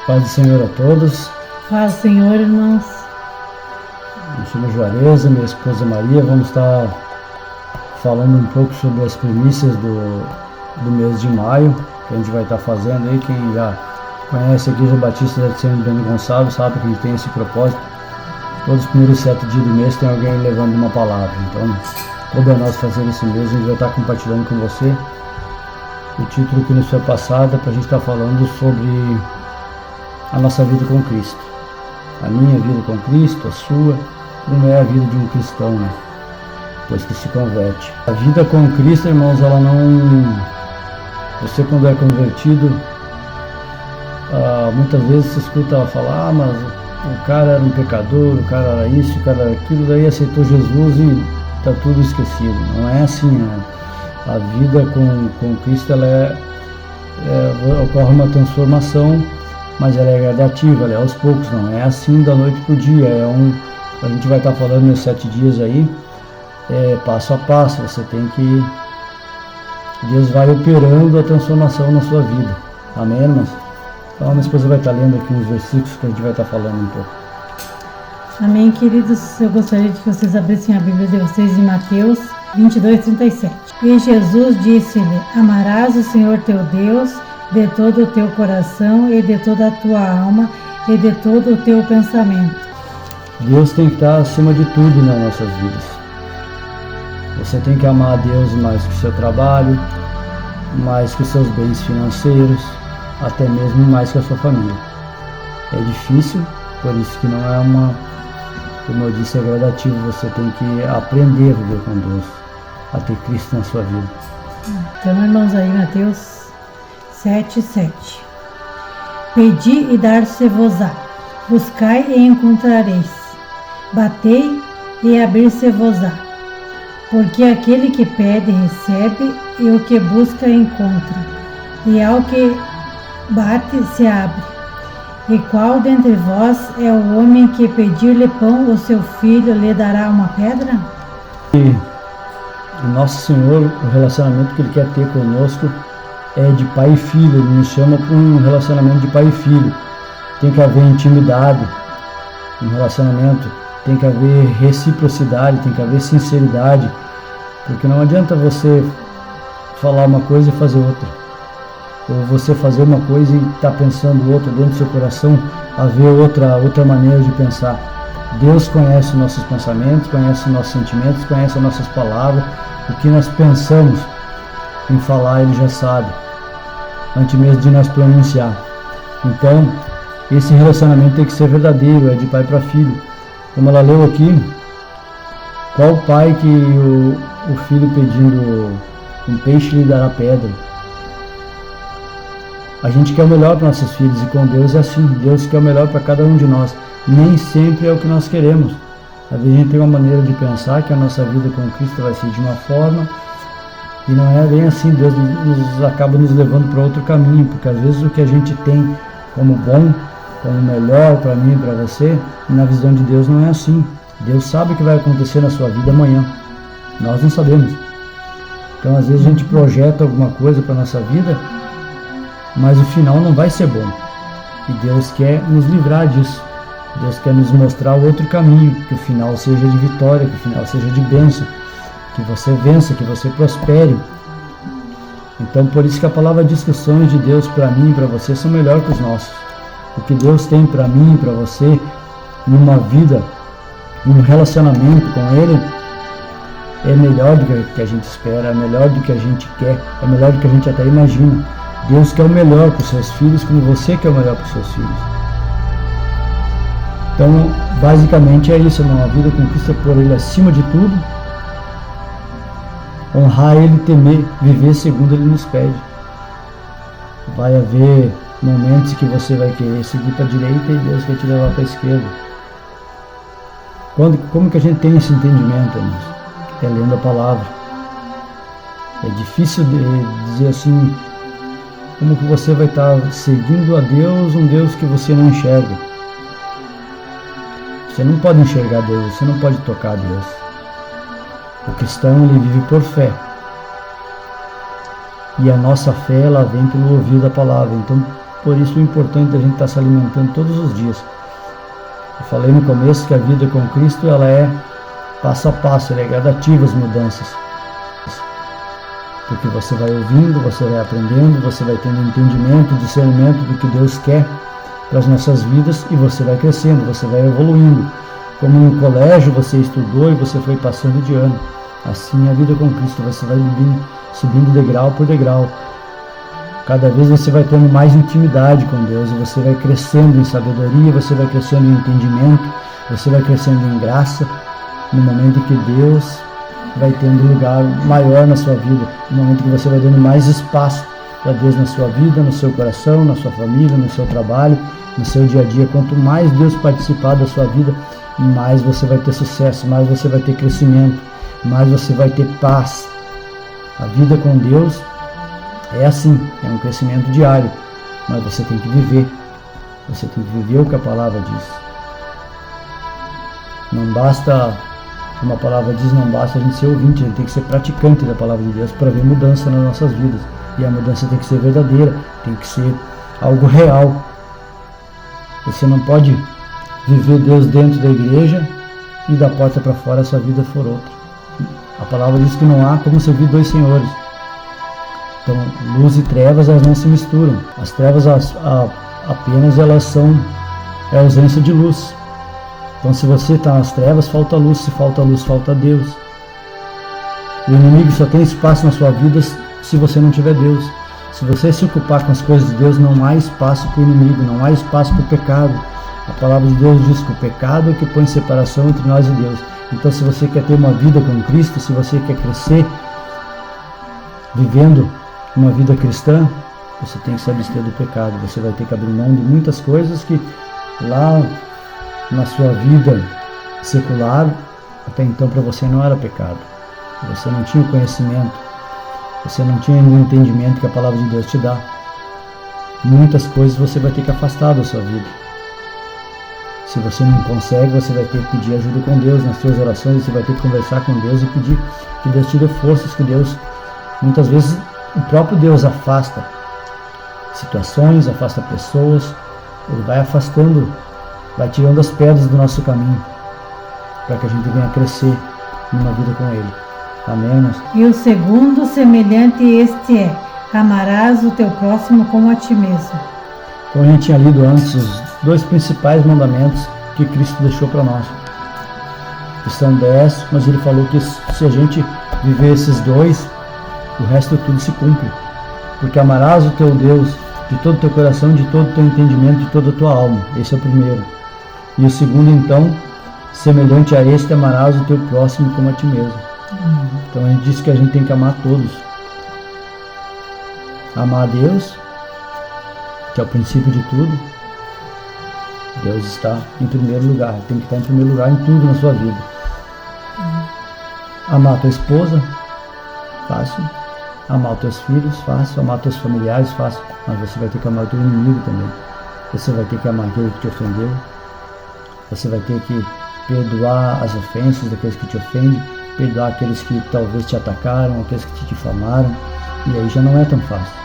Paz do Senhor a todos. Paz do Senhor, irmãos. Me chamo Juareza, minha esposa Maria. Vamos estar falando um pouco sobre as primícias do mês de maio, que a gente vai estar fazendo aí. Quem já conhece a Igreja Batista de São Bento Gonçalves sabe que a gente tem esse propósito. Todos os primeiros 7 dias do mês tem alguém levando uma palavra. Então, cabe a nós fazer esse mês. A gente vai estar compartilhando com você o título que nos foi passado para a gente estar falando sobre a nossa vida com Cristo. A minha vida com Cristo, a sua, como é a vida de um cristão, né? Depois que se converte. A vida com Cristo, irmãos, ela não... Você quando é convertido, muitas vezes você escuta falar, mas o cara era um pecador, o cara era isso, o cara era aquilo, daí aceitou Jesus e está tudo esquecido. Não é assim, né? A vida com Cristo, ela ocorre uma transformação, mas ela é gradativa, ela é aos poucos, não é assim da noite para o dia. A gente vai estar falando nos 7 dias aí, passo a passo. Você tem que... Deus vai operando a transformação na sua vida. Amém, irmãos? Então a minha esposa vai estar lendo aqui uns versículos que a gente vai estar falando um pouco. Amém, queridos. Eu gostaria de que vocês abrissem a Bíblia de vocês em Mateus 22:37. E Jesus disse-lhe: Amarás o Senhor teu Deus de todo o teu coração e de toda a tua alma e de todo o teu pensamento. Deus tem que estar acima de tudo nas nossas vidas. Você tem que amar a Deus mais que o seu trabalho, mais que os seus bens financeiros, até mesmo mais que a sua família. É difícil, por isso que não é como eu disse, é gradativo. Você tem que aprender a viver com Deus, a ter Cristo na sua vida. Então, irmãos, aí Mateus 7:7. Pedi e dar-se-vos-á, buscai e encontrareis, batei e abrir-se-vos-á. Porque aquele que pede recebe, e o que busca encontra, e ao que bate se abre. E qual dentre vós é o homem que pedir-lhe pão, o seu filho lhe dará uma pedra? E o nosso Senhor, o relacionamento que Ele quer ter conosco é de pai e filho. Ele nos chama para um relacionamento de pai e filho. Tem que haver intimidade no relacionamento, tem que haver reciprocidade, tem que haver sinceridade, porque não adianta você falar uma coisa e fazer outra, ou você fazer uma coisa e estar pensando outra dentro do seu coração, haver outra maneira de pensar. Deus conhece nossos pensamentos, conhece nossos sentimentos, conhece as nossas palavras, o que nós pensamos em falar Ele já sabe, antes mesmo de nós pronunciar. Então, esse relacionamento tem que ser verdadeiro, é de pai para filho. Como ela leu aqui, qual pai que o filho pedindo um peixe lhe dará pedra? A gente quer o melhor para nossos filhos, e com Deus é assim. Deus quer o melhor para cada um de nós. Nem sempre é o que nós queremos. Às vezes a gente tem uma maneira de pensar que a nossa vida com Cristo vai ser de uma forma, e não é bem assim. Deus acaba nos levando para outro caminho, porque às vezes o que a gente tem como bom, como melhor para mim e para você, na visão de Deus não é assim. Deus sabe o que vai acontecer na sua vida amanhã. Nós não sabemos. Então às vezes a gente projeta alguma coisa para a nossa vida, mas o final não vai ser bom. E Deus quer nos livrar disso. Deus quer nos mostrar outro caminho, que o final seja de vitória, que o final seja de bênção, que você vença, que você prospere. Então por isso que a palavra diz que os sonhos de Deus para mim e para você são melhores que os nossos. O que Deus tem para mim e para você, numa vida, num relacionamento com Ele, é melhor do que a gente espera, é melhor do que a gente quer, é melhor do que a gente até imagina. Deus quer o melhor para os seus filhos, como você quer o melhor para os seus filhos. Então, basicamente é isso, irmão. A vida com Cristo é por Ele acima de tudo, honrar Ele, temer, viver segundo Ele nos pede. Vai haver momentos que você vai querer seguir para a direita e Deus vai te levar para a esquerda. Como que a gente tem esse entendimento, irmãos? É lendo a palavra. É difícil dizer assim, como que você vai estar seguindo a Deus, um Deus que você não enxerga. Você não pode enxergar Deus, você não pode tocar Deus. O cristão, ele vive por fé. E a nossa fé, ela vem pelo ouvir da palavra. Então, Por isso o importante é a gente estar se alimentando todos os dias. Eu falei no começo que a vida com Cristo ela é passo a passo, ela é gradativa as mudanças. Porque você vai ouvindo, você vai aprendendo, você vai tendo entendimento, discernimento do que Deus quer para as nossas vidas e você vai crescendo, você vai evoluindo. Como no colégio você estudou e você foi passando de ano. Assim é a vida com Cristo, você vai subindo degrau por degrau. Cada vez você vai tendo mais intimidade com Deus e você vai crescendo em sabedoria, você vai crescendo em entendimento, você vai crescendo em graça, no momento em que Deus vai tendo lugar maior na sua vida, no momento em que você vai dando mais espaço para Deus na sua vida, no seu coração, na sua família, no seu trabalho, no seu dia a dia. Quanto mais Deus participar da sua vida, mais você vai ter sucesso, mais você vai ter crescimento, mais você vai ter paz. A vida com Deus é assim, é um crescimento diário, mas você tem que viver. Você tem que viver o que a palavra diz. Não basta, como a palavra diz, não basta a gente ser ouvinte, a gente tem que ser praticante da palavra de Deus para ver mudança nas nossas vidas. E a mudança tem que ser verdadeira, tem que ser algo real. Você não pode viver Deus dentro da igreja e da porta para fora a sua vida for outra. A palavra diz que não há como servir dois senhores. Então, luz e trevas, elas não se misturam. As trevas apenas elas são a ausência de luz. Então, se você está nas trevas, falta luz. Se falta luz, falta Deus. O inimigo só tem espaço na sua vida se você não tiver Deus. Se você se ocupar com as coisas de Deus, não há espaço para o inimigo, não há espaço para o pecado. A palavra de Deus diz que o pecado é o que põe separação entre nós e Deus. Então, se você quer ter uma vida com Cristo, se você quer crescer vivendo uma vida cristã, você tem que se abster do pecado. Você vai ter que abrir mão de muitas coisas que lá na sua vida secular, até então para você não era pecado. Você não tinha o conhecimento, você não tinha o entendimento que a palavra de Deus te dá. Muitas coisas você vai ter que afastar da sua vida. Se você não consegue, você vai ter que pedir ajuda com Deus nas suas orações, você vai ter que conversar com Deus e pedir que Deus te dê forças, que Deus, muitas vezes, o próprio Deus afasta situações, afasta pessoas, Ele vai afastando, vai tirando as pedras do nosso caminho, para que a gente venha crescer numa vida com Ele. Amém, irmãos? E o segundo semelhante este é: amarás o teu próximo como a ti mesmo. Como a gente tinha lido antes, os dois principais mandamentos que Cristo deixou para nós, que são 10, mas Ele falou que se a gente viver esses dois, o resto tudo se cumpre. Porque amarás o teu Deus de todo o teu coração, de todo o teu entendimento, de toda a tua alma. Esse é o primeiro. E o segundo, então, semelhante a este, amarás o teu próximo como a ti mesmo. Então a gente diz que a gente tem que amar todos. Amar a Deus, que é o princípio de tudo. Deus está em primeiro lugar, tem que estar em primeiro lugar em tudo na sua vida. Amar a tua esposa, fácil. Amar os teus filhos, fácil. Amar os teus familiares, fácil. Mas você vai ter que amar o teu inimigo também. Você vai ter que amar aquele que te ofendeu. Você vai ter que perdoar as ofensas daqueles que te ofendem, perdoar aqueles que talvez te atacaram, aqueles que te difamaram. E aí já não é tão fácil.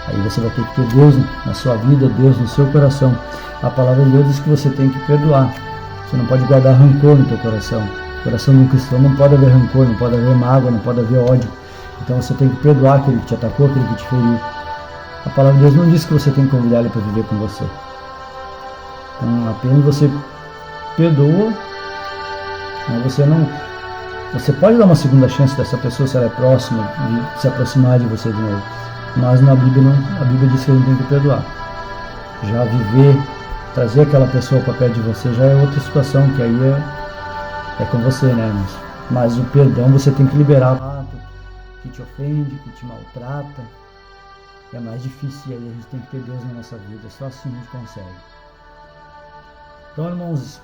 Aí você vai ter que ter Deus na sua vida, Deus no seu coração. A palavra de Deus diz que você tem que perdoar. Você não pode guardar rancor no teu coração. No coração de um cristão não pode haver rancor, não pode haver mágoa, não pode haver ódio. Então você tem que perdoar aquele que te atacou, aquele que te feriu. A palavra de Deus não diz que você tem que convidar ele para viver com você. Então apenas você perdoa, mas você não... Você pode dar uma segunda chance dessa pessoa, se ela é próxima, de se aproximar de você de novo. Mas na Bíblia não, a Bíblia diz que a gente tem que perdoar. Já viver, trazer aquela pessoa para perto de você já é outra situação, que aí é com você, né, irmãos? Mas o perdão você tem que liberar. Que te ofende, que te maltrata, é mais difícil, e aí a gente tem que ter Deus na nossa vida, só assim a gente consegue. Então, irmãos,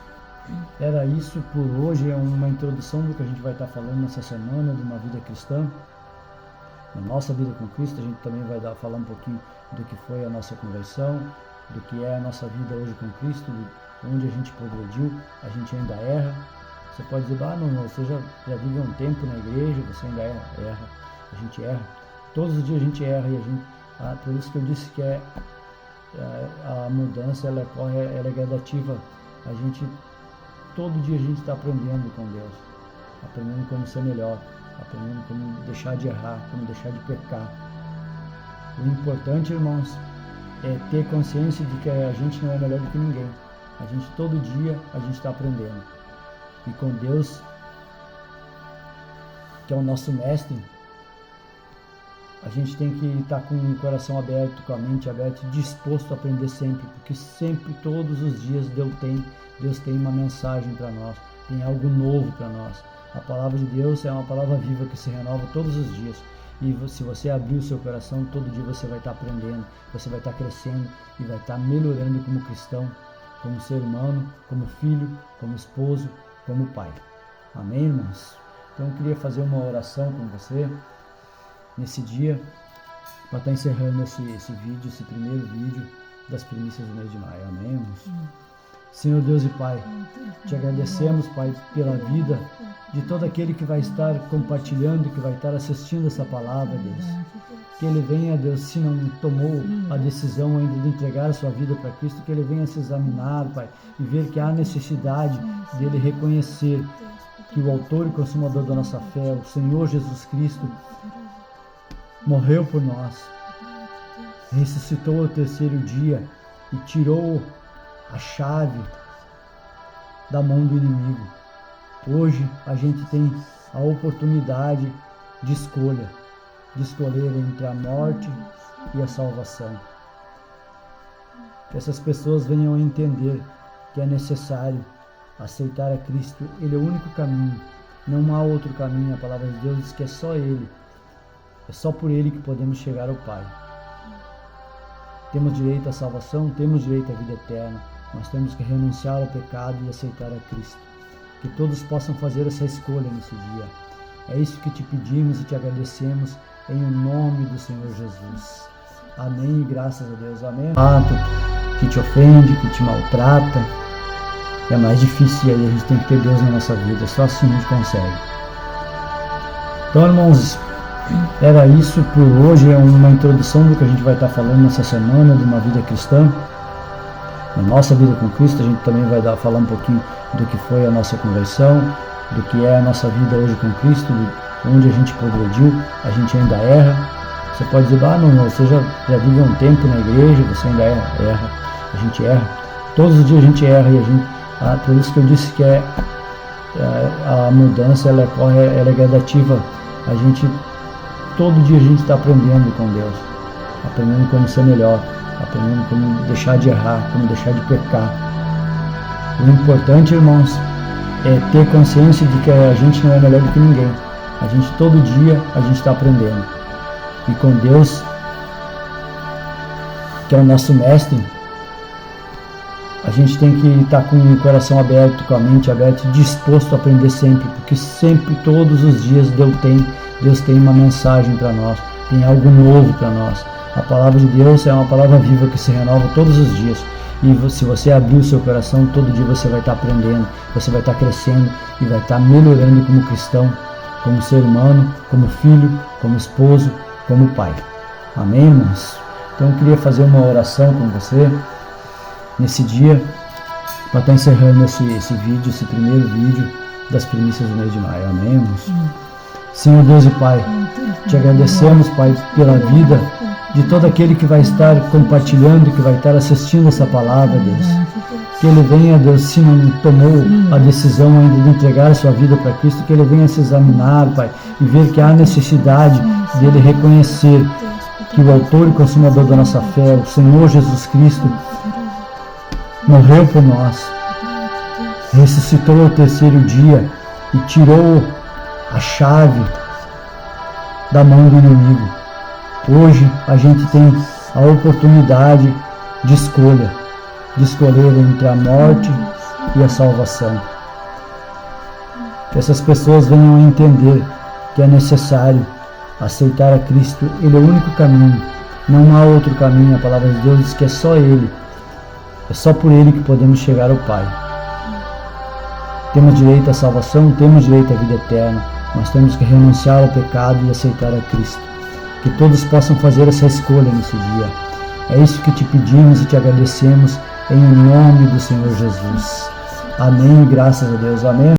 era isso por hoje, é uma introdução do que a gente vai estar falando nessa semana, de uma vida cristã, na nossa vida com Cristo. A gente também vai falar um pouquinho do que foi a nossa conversão, do que é a nossa vida hoje com Cristo, de onde a gente progrediu, a gente ainda erra. Você pode dizer, não, você já vive um tempo na igreja, você ainda erra. A gente erra. Todos os dias a gente erra, e por isso que eu disse que mudança ela é gradativa. Todo dia a gente está aprendendo com Deus, aprendendo como ser melhor, aprendendo como deixar de errar, como deixar de pecar. O importante, irmãos, é ter consciência de que a gente não é melhor do que ninguém. Todo dia a gente está aprendendo. E com Deus, que é o nosso mestre, a gente tem que estar com o coração aberto, com a mente aberta, disposto a aprender sempre, porque sempre, todos os dias, Deus tem uma mensagem para nós, tem algo novo para nós. A palavra de Deus é uma palavra viva que se renova todos os dias. E se você abrir o seu coração, todo dia você vai estar aprendendo, você vai estar crescendo e vai estar melhorando como cristão, como ser humano, como filho, como esposo, como pai. Amém, irmãos? Então eu queria fazer uma oração com você nesse dia, para estar encerrando esse vídeo, esse primeiro vídeo das primícias do mês de maio. Amém, irmãos? Senhor Deus e Pai, te agradecemos, Pai, pela vida de todo aquele que vai estar compartilhando, que vai estar assistindo essa palavra, Deus. Que ele venha, Deus, se não tomou a decisão ainda de entregar a sua vida para Cristo, que ele venha se examinar, Pai, e ver que há necessidade dele reconhecer que o autor e consumador da nossa fé, o Senhor Jesus Cristo, morreu por nós, ressuscitou ao terceiro dia e tirou a chave da mão do inimigo. Hoje a gente tem a oportunidade de escolher entre a morte e a salvação. Que essas pessoas venham a entender que é necessário aceitar a Cristo. Ele é o único caminho, não há outro caminho. A palavra de Deus diz que é só Ele. É só por Ele que podemos chegar ao Pai. Temos direito à salvação, temos direito à vida eterna. Nós temos que renunciar ao pecado e aceitar a Cristo. Que todos possam fazer essa escolha nesse dia. É isso que te pedimos e te agradecemos em nome do Senhor Jesus. Amém e graças a Deus. Amém. Que te ofende, que te maltrata. É mais difícil, e aí a gente tem que ter Deus na nossa vida. Só assim a gente consegue. Então, irmãos, era isso por hoje. É uma introdução do que a gente vai estar falando nessa semana de uma vida cristã. Na nossa vida com Cristo, a gente também vai falar um pouquinho do que foi a nossa conversão, do que é a nossa vida hoje com Cristo, onde a gente progrediu. A gente ainda erra. Você pode dizer, não, você já vive um tempo na igreja, você ainda erra. A gente erra. Todos os dias a gente erra, e por isso que eu disse que a mudança ela é gradativa. Todo dia a gente está aprendendo com Deus, aprendendo como ser melhor, aprendendo como deixar de errar, como deixar de pecar. O importante, irmãos, é ter consciência de que a gente não é melhor do que ninguém. Todo dia a gente está aprendendo. E com Deus, que é o nosso mestre, a gente tem que estar com o coração aberto, com a mente aberta, disposto a aprender sempre, porque sempre, todos os dias, Deus tem uma mensagem para nós, tem algo novo para nós. A palavra de Deus é uma palavra viva que se renova todos os dias. E se você abrir o seu coração, todo dia você vai estar aprendendo, você vai estar crescendo e vai estar melhorando como cristão, como ser humano, como filho, como esposo, como pai. Amém, irmãos? Então eu queria fazer uma oração com você nesse dia, para estar encerrando esse primeiro vídeo das primícias do mês de maio. Amém, irmãos? Senhor Deus e Pai, te agradecemos, Pai, pela vida de todo aquele que vai estar compartilhando, que vai estar assistindo essa palavra, Deus. Que ele venha, Deus, se não tomou a decisão ainda de entregar a sua vida para Cristo, que ele venha se examinar, Pai, e ver que há necessidade dele reconhecer que o autor e consumador da nossa fé, o Senhor Jesus Cristo, morreu por nós, ressuscitou ao terceiro dia e tirou a chave da mão do inimigo. Hoje a gente tem a oportunidade de escolher entre a morte e a salvação. Que essas pessoas venham a entender que é necessário aceitar a Cristo. Ele é o único caminho, não há outro caminho. A palavra de Deus diz que é só Ele. É só por Ele que podemos chegar ao Pai. Temos direito à salvação, temos direito à vida eterna. Nós temos que renunciar ao pecado e aceitar a Cristo. Que todos possam fazer essa escolha nesse dia. É isso que te pedimos e te agradecemos em nome do Senhor Jesus. Amém, graças a Deus, amém.